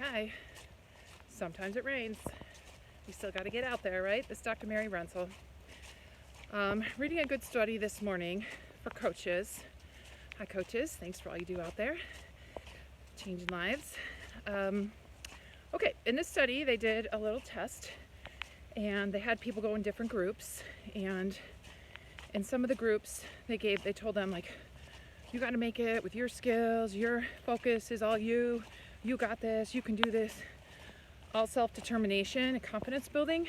Okay, sometimes it rains. You still got to get out there, right? This is Dr. Mary Renzel. Reading a good study this morning for coaches. Hi coaches, thanks for all you do out there, changing lives. Okay, in this study they did a little test and they had people go in different groups, and in some of the groups they told them, like, you got to make it with your skills, your focus is all you got this, you can do this, all self-determination and confidence building.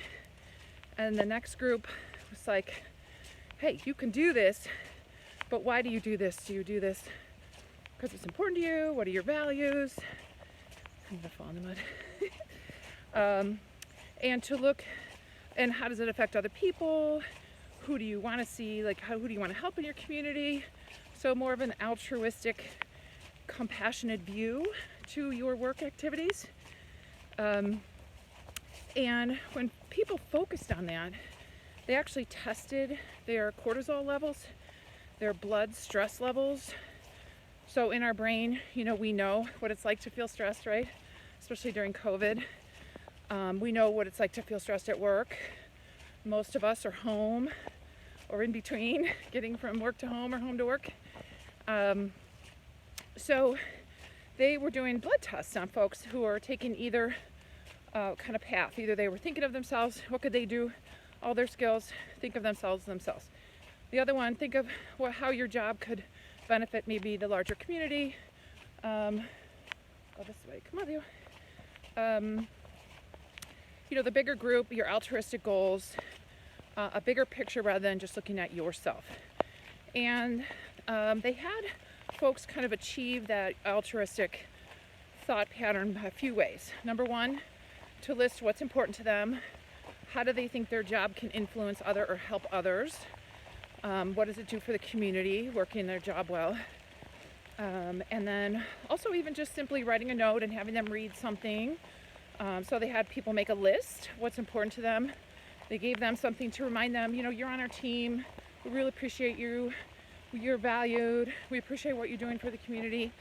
And the next group was like, hey, you can do this, but why do you do this? Do you do this because it's important to you? What are your values? I'm gonna fall in the mud. And to look, and how does it affect other people? Who do you want to see? Like, who do you want to help in your community? So more of an altruistic, compassionate view to your work activities. And when people focused on that, they actually tested their cortisol levels, their blood stress levels. So in our brain, we know what it's like to feel stressed, right? Especially during COVID. We know what it's like to feel stressed at work. Most of us are home or in between, getting from work to home or home to work. So they were doing blood tests on folks who are taking either kind of path. Either they were thinking of themselves, what could they do, all their skills, think of themselves. The other one, think of how your job could benefit maybe the larger community. Go this way, come on, Leo. The bigger group, your altruistic goals, a bigger picture rather than just looking at yourself. And they had folks kind of achieve that altruistic thought pattern a few ways. Number one, to list what's important to them. How do they think their job can influence or help others? What does it do for the community, working their job well? And then also even just simply writing a note and having them read something. So they had people make a list, what's important to them. They gave them something to remind them, you're on our team. We really appreciate you. You're valued. We appreciate what you're doing for the community.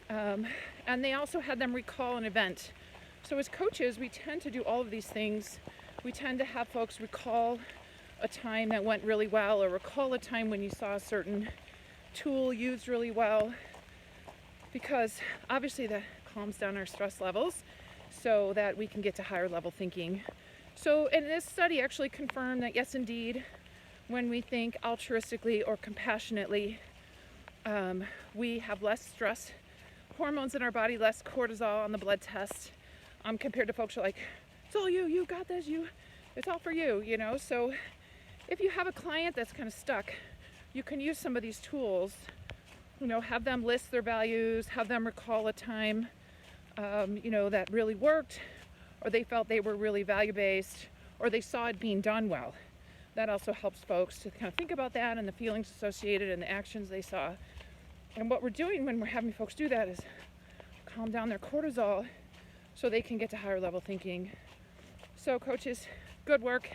And they also had them recall an event. So as coaches, we tend to do all of these things. We tend to have folks recall a time that went really well, or recall a time when you saw a certain tool used really well, because obviously that calms down our stress levels so that we can get to higher level thinking. So, and this study actually confirmed that yes, indeed, when we think altruistically or compassionately, we have less stress hormones in our body, less cortisol on the blood test, compared to folks who are like, it's all you got this, it's all for you, So if you have a client that's kind of stuck, you can use some of these tools, have them list their values, have them recall a time, that really worked, or they felt they were really value-based, or they saw it being done well. That also helps folks to kind of think about that and the feelings associated and the actions they saw. And what we're doing when we're having folks do that is calm down their cortisol so they can get to higher level thinking. So coaches, good work.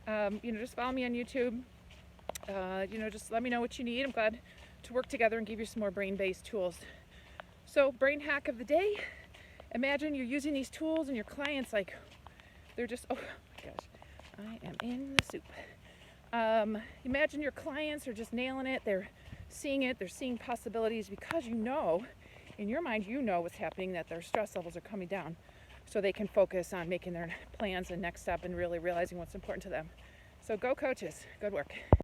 Just follow me on YouTube. Just let me know what you need. I'm glad to work together and give you some more brain-based tools. So brain hack of the day. Imagine you're using these tools and your clients, they're just, oh my gosh, I am in the soup. Imagine your clients are just nailing it. They're seeing possibilities because in your mind, what's happening, that their stress levels are coming down so they can focus on making their plans and next step and really realizing what's important to them. So go coaches, good work.